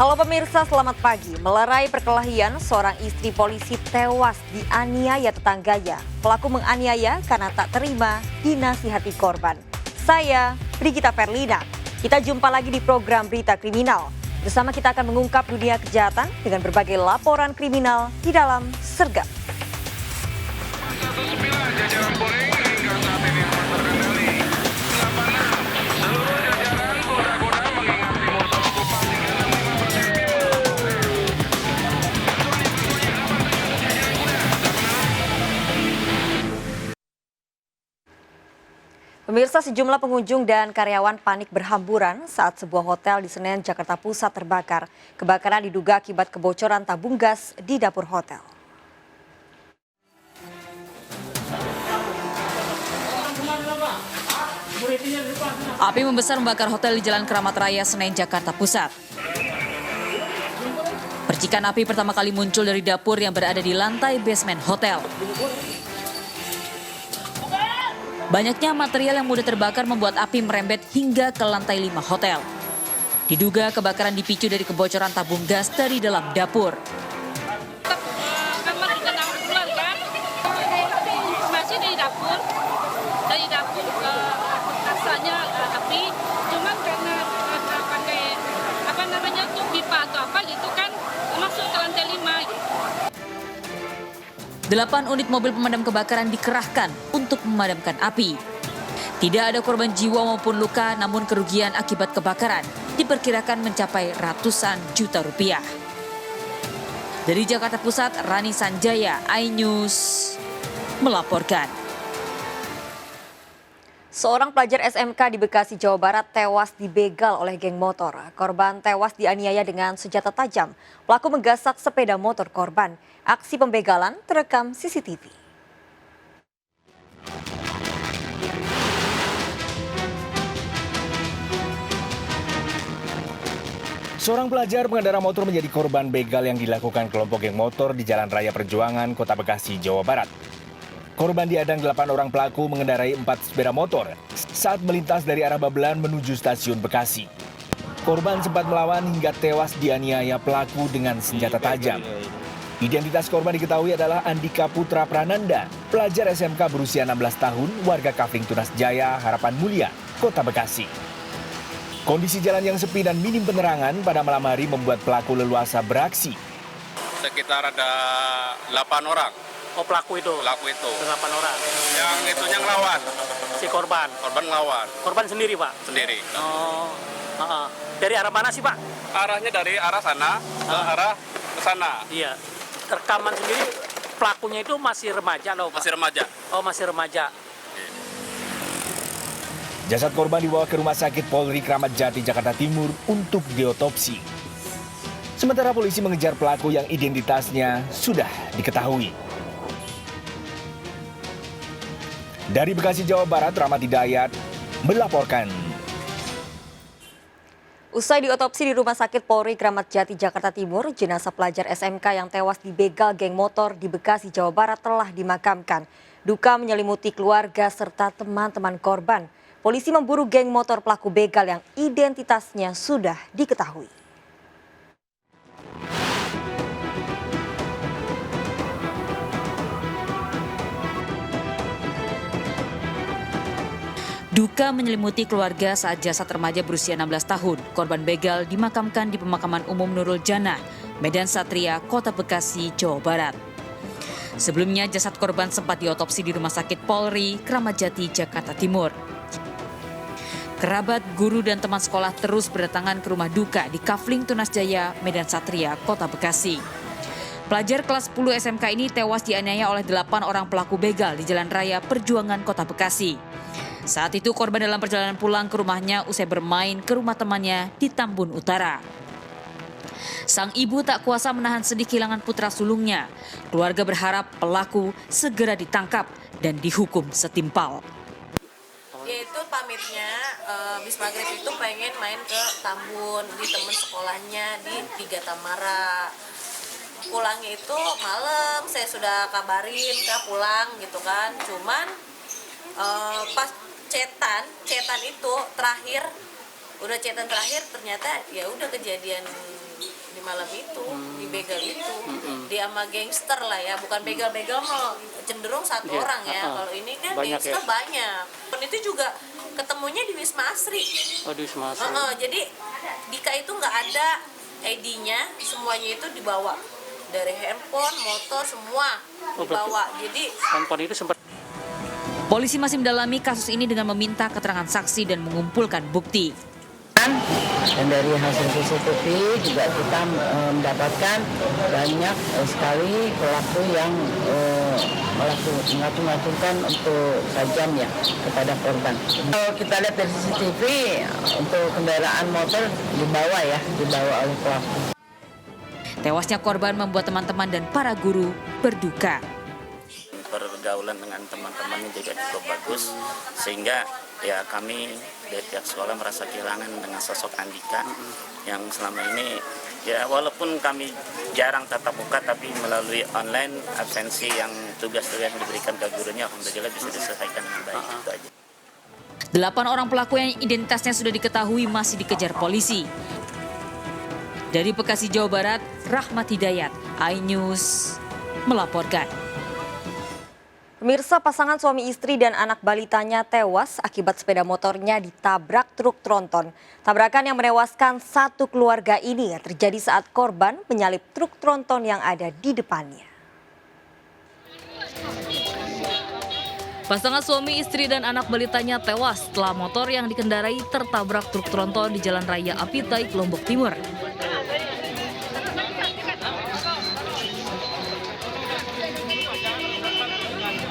Halo pemirsa, selamat pagi. Melerai perkelahian, seorang istri polisi tewas dianiaya tetangganya. Pelaku menganiaya karena tak terima dinasihati korban. Saya, Brigita Perlina. Kita jumpa lagi di program Berita Kriminal. Bersama kita akan mengungkap dunia kejahatan dengan berbagai laporan kriminal di dalam Sergap. Pemirsa, sejumlah pengunjung dan karyawan panik berhamburan saat sebuah hotel di Senen, Jakarta Pusat terbakar. Kebakaran diduga akibat kebocoran tabung gas di dapur hotel. Api membesar membakar hotel di Jalan Keramat Raya, Senen, Jakarta Pusat. Percikan api pertama kali muncul dari dapur yang berada di lantai basement hotel. Banyaknya material yang mudah terbakar membuat api merembet hingga ke lantai 5 hotel. Diduga kebakaran dipicu dari kebocoran tabung gas dari dalam dapur. Kamar juga keluar kan, informasi dari dapur rasanya api, cuman karena pakai tuh pipa atau apa gitu kan masuk ke lantai 5. 8 unit mobil pemadam kebakaran dikerahkan untuk memadamkan api. Tidak ada korban jiwa maupun luka, namun kerugian akibat kebakaran diperkirakan mencapai ratusan juta rupiah. Dari Jakarta Pusat, Rani Sanjaya, iNews melaporkan. Seorang pelajar SMK di Bekasi, Jawa Barat tewas dibegal oleh geng motor. Korban tewas dianiaya dengan senjata tajam. Pelaku menggasak sepeda motor korban. Aksi pembegalan terekam CCTV. Seorang pelajar pengendara motor menjadi korban begal yang dilakukan kelompok geng motor di Jalan Raya Perjuangan, Kota Bekasi, Jawa Barat. Korban diadang 8 orang pelaku mengendarai 4 sepeda motor saat melintas dari arah Babelan menuju stasiun Bekasi. Korban sempat melawan hingga tewas dianiaya pelaku dengan senjata tajam. Identitas korban diketahui adalah Andika Putra Prananda, pelajar SMK berusia 16 tahun, warga Kafling Tunas Jaya, Harapan Mulia, Kota Bekasi. Kondisi jalan yang sepi dan minim penerangan pada malam hari membuat pelaku leluasa beraksi. Sekitar ada 8 orang. Oh, pelaku itu? Pelaku itu. 8 orang. Yang itunya ngelawan. Si korban? Korban ngelawan. Korban sendiri, Pak? Sendiri. Oh, dari arah mana sih, Pak? Arahnya dari arah sana ke arah ke sana. Iya. Rekaman sendiri pelakunya itu masih remaja loh, Pak? Masih remaja. Oh, masih remaja. Jasad korban dibawa ke Rumah Sakit Polri Kramat Jati, Jakarta Timur untuk diotopsi. Sementara polisi mengejar pelaku yang identitasnya sudah diketahui. Dari Bekasi, Jawa Barat, Rahmat Hidayat melaporkan. Usai diotopsi di Rumah Sakit Polri Kramat Jati, Jakarta Timur, jenazah pelajar SMK yang tewas dibegal geng motor di Bekasi, Jawa Barat telah dimakamkan. Duka menyelimuti keluarga serta teman-teman korban. Polisi memburu geng motor pelaku begal yang identitasnya sudah diketahui. Duka menyelimuti keluarga saat jasad remaja berusia 16 tahun, korban begal dimakamkan di Pemakaman Umum Nurul Janah, Medan Satria, Kota Bekasi, Jawa Barat. Sebelumnya jasad korban sempat diotopsi di Rumah Sakit Polri Kramat Jati, Jakarta Timur. Kerabat, guru, dan teman sekolah terus berdatangan ke rumah duka di Kafling Tunas Jaya, Medan Satria, Kota Bekasi. Pelajar kelas 10 SMK ini tewas dianiaya oleh 8 orang pelaku begal di Jalan Raya Perjuangan, Kota Bekasi. Saat itu korban dalam perjalanan pulang ke rumahnya usai bermain ke rumah temannya di Tambun Utara. Sang ibu tak kuasa menahan sedih kehilangan putra sulungnya. Keluarga berharap pelaku segera ditangkap dan dihukum setimpal. Yaitu pamitnya habis maghrib itu pengen main ke Tambun di temen sekolahnya di Tiga Tamara. Pulangnya itu malam, saya sudah kabarin ke pulang gitu kan. Cuman pas cetan itu terakhir, udah cetan terakhir ternyata ya udah kejadian di malam itu, di begal itu. Dia sama gangster lah ya, bukan begal-begal mah cenderung satu orang ya. Kalau ini kan banyak gangster ya? banyak. Dan itu juga ketemunya di Wisma Asri. Oh, di Wisma Asri. Jadi Dika itu nggak ada ID-nya, semuanya itu dibawa. Dari handphone, motor, semua dibawa. Jadi Handphone itu sempat. Polisi masih mendalami kasus ini dengan meminta keterangan saksi dan mengumpulkan bukti. Dan dari hasil CCTV juga kita mendapatkan banyak sekali pelaku yang mengacung-acungkan untuk tajam ya kepada korban. Kalau kita lihat dari CCTV untuk kendaraan motor dibawa oleh pelaku. Tewasnya korban membuat teman-teman dan para guru berduka. Pergaulan dengan teman-temannya juga cukup bagus, sehingga ya kami dari pihak sekolah merasa kehilangan dengan sosok Andika yang selama ini ya walaupun kami jarang tatap muka tapi melalui online absensi yang tugas-tugas yang diberikan ke gurunya alhamdulillah bisa diselesaikan dengan baik. Itu aja. 8 orang pelaku yang identitasnya sudah diketahui masih dikejar polisi. Dari Bekasi, Jawa Barat, Rahmat Hidayat, iNews melaporkan. Pemirsa, pasangan suami istri dan anak balitanya tewas akibat sepeda motornya ditabrak truk tronton. Tabrakan yang menewaskan satu keluarga ini terjadi saat korban menyalip truk tronton yang ada di depannya. Pasangan suami istri dan anak balitanya tewas setelah motor yang dikendarai tertabrak truk tronton di Jalan Raya Apitai, Lombok Timur.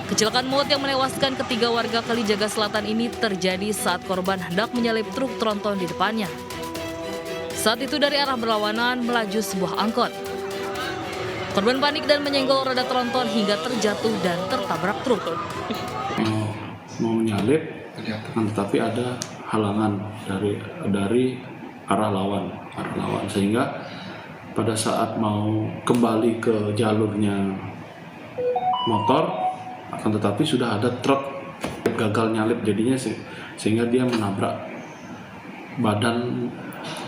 Kecelakaan maut yang menewaskan ketiga warga Kalijaga Selatan ini terjadi saat korban hendak menyalip truk tronton di depannya. Saat itu dari arah berlawanan melaju sebuah angkot. Korban panik dan menyenggol roda tronton hingga terjatuh dan tertabrak truk. Mau menyalip, tetapi ada halangan dari arah lawan, sehingga pada saat mau kembali ke jalurnya motor, akan tetapi sudah ada truk gagal nyalip jadinya sehingga dia menabrak badan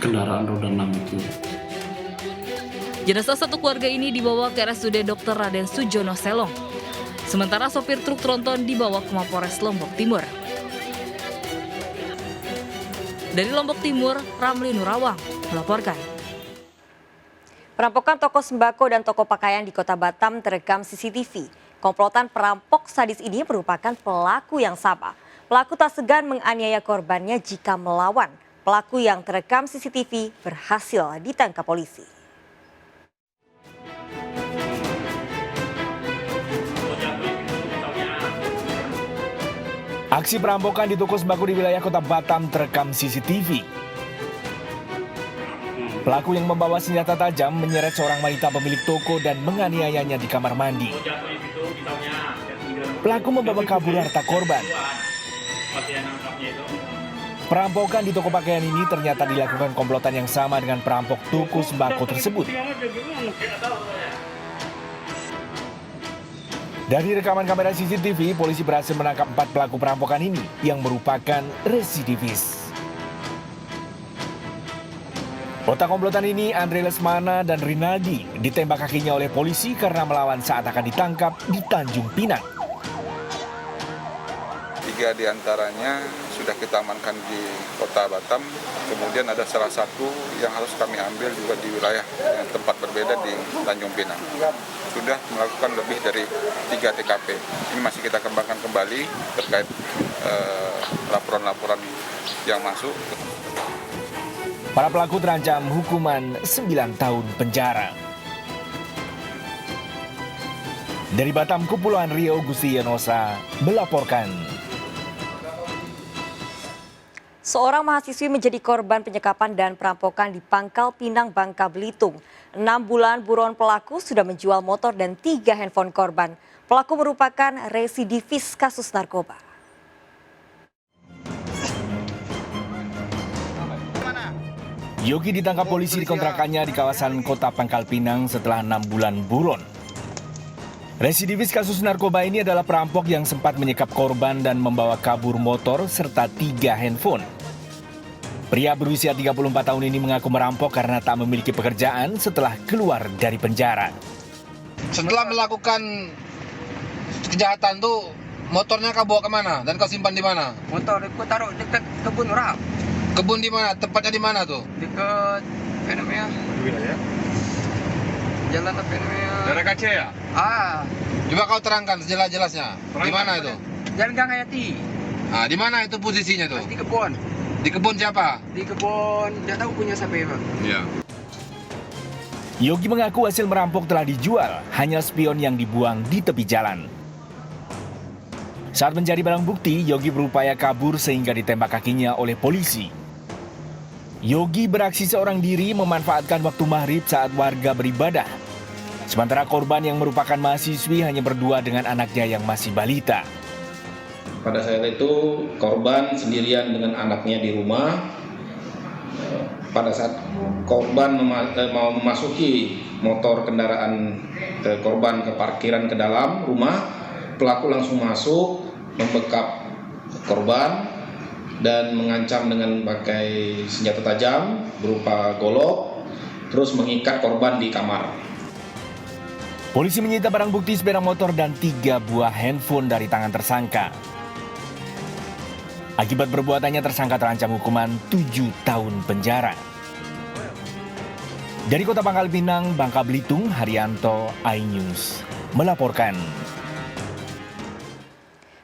kendaraan roda 6 itu. Jenazah satu keluarga ini dibawa ke RSUD Dr. Raden Sujono Selong. Sementara sopir truk tronton dibawa ke Mapolres Lombok Timur. Dari Lombok Timur, Ramli Nurawang melaporkan. Perampokan toko sembako dan toko pakaian di Kota Batam terekam CCTV. Komplotan perampok sadis ini merupakan pelaku yang sama. Pelaku tak segan menganiaya korbannya jika melawan. Pelaku yang terekam CCTV berhasil ditangkap polisi. Aksi perampokan di toko sembako di wilayah Kota Batam terekam CCTV. Pelaku yang membawa senjata tajam menyeret seorang wanita pemilik toko dan menganiayanya di kamar mandi. Pelaku membawa kabur harta korban. Perampokan di toko pakaian ini ternyata dilakukan komplotan yang sama dengan perampok toko sembako tersebut. Dari rekaman kamera CCTV, polisi berhasil menangkap 4 pelaku perampokan ini yang merupakan residivis. Otak komplotan ini, Andre Lesmana dan Rinaldi, ditembak kakinya oleh polisi karena melawan saat akan ditangkap di Tanjung Pinang. 3 diantaranya sudah kita amankan di Kota Batam, kemudian ada salah satu yang harus kami ambil juga di wilayah tempat berbeda di Tanjung Pinang. Sudah melakukan lebih dari 3 TKP. Ini masih kita kembangkan kembali terkait laporan-laporan yang masuk. Para pelaku terancam hukuman 9 tahun penjara. Dari Batam, Kepulauan Riau, Gusti Yanosa melaporkan. Seorang mahasiswi menjadi korban penyekapan dan perampokan di Pangkal Pinang, Bangka Belitung. 6 bulan buron pelaku sudah menjual motor dan 3 handphone korban. Pelaku merupakan residivis kasus narkoba. Yogi ditangkap polisi di kontrakannya di kawasan Kota Pangkal Pinang setelah 6 bulan buron. Residivis kasus narkoba ini adalah perampok yang sempat menyekap korban dan membawa kabur motor serta 3 handphone. Pria berusia 34 tahun ini mengaku merampok karena tak memiliki pekerjaan setelah keluar dari penjara. Setelah melakukan kejahatan tuh, motornya kau bawa kemana dan kau simpan di mana? Motor aku taruh dekat kebun orang. Kebun di mana? Tempatnya di mana tuh? Dekat apa namanya? Jalan apa namanya? Daerah Aceh ya? Coba kau terangkan sejelas-jelasnya. Di mana itu? Jalan Gang Hayati. Di mana itu posisinya tuh? Di kebun. Di kebun siapa? Di kebun, tidak tahu punya siapa ya, Bang. Iya. Yogi mengaku hasil merampok telah dijual, hanya spion yang dibuang di tepi jalan. Saat mencari barang bukti, Yogi berupaya kabur sehingga ditembak kakinya oleh polisi. Yogi beraksi seorang diri memanfaatkan waktu maghrib saat warga beribadah. Sementara korban yang merupakan mahasiswi hanya berdua dengan anaknya yang masih balita. Pada saat itu korban sendirian dengan anaknya di rumah. Pada saat korban mau memasuki motor kendaraan korban ke parkiran ke dalam rumah, pelaku langsung masuk, membekap korban dan mengancam dengan pakai senjata tajam berupa golok, terus mengikat korban di kamar. Polisi menyita barang bukti sepeda motor dan 3 buah handphone dari tangan tersangka. Akibat perbuatannya tersangka terancam hukuman 7 tahun penjara. Dari Kota Pangkal Pinang, Bangka Belitung, Haryanto, iNews melaporkan.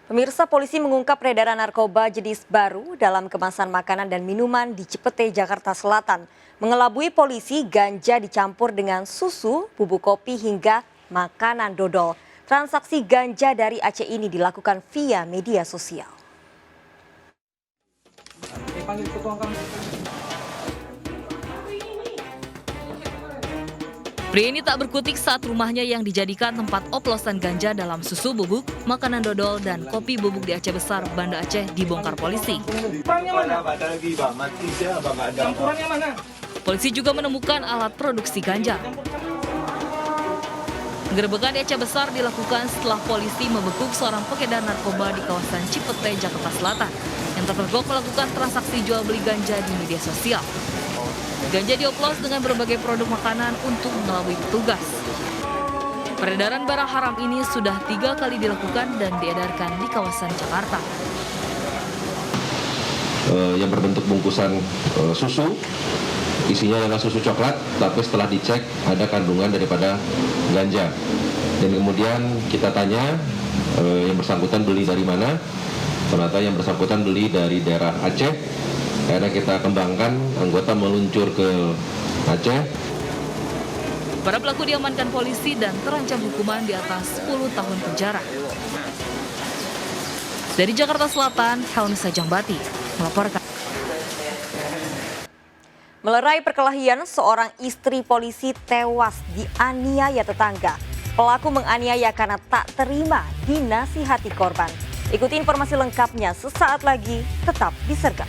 Pemirsa, polisi mengungkap peredaran narkoba jenis baru dalam kemasan makanan dan minuman di Cipete, Jakarta Selatan. Mengelabui polisi, ganja dicampur dengan susu, bubuk kopi hingga makanan dodol. Transaksi ganja dari Aceh ini dilakukan via media sosial. Pria ini tak berkutik saat rumahnya yang dijadikan tempat oplosan ganja dalam susu bubuk, makanan dodol, dan kopi bubuk di Aceh Besar, Banda Aceh dibongkar polisi. Polisi juga menemukan alat produksi ganja. Penggerebekan di Aceh Besar dilakukan setelah polisi membekuk seorang pengedar narkoba di kawasan Cipete, Jakarta Selatan, yang terpergok melakukan transaksi jual beli ganja di media sosial. Ganja dioplos dengan berbagai produk makanan untuk mengelabui petugas. Peredaran barang haram ini sudah 3 kali dilakukan dan diedarkan di kawasan Jakarta. Yang berbentuk bungkusan susu, isinya adalah susu coklat, tapi setelah dicek ada kandungan daripada ganja. Dan kemudian kita tanya yang bersangkutan beli dari mana. Ternyata yang bersangkutan beli dari daerah Aceh. Karena kita kembangkan, anggota meluncur ke Aceh. Para pelaku diamankan polisi dan terancam hukuman di atas 10 tahun penjara. Dari Jakarta Selatan, Helmisa Jangbati melaporkan. Melerai perkelahian, seorang istri polisi tewas dianiaya tetangga. Pelaku menganiaya karena tak terima dinasihati korban. Ikuti informasi lengkapnya sesaat lagi, tetap di Sergap.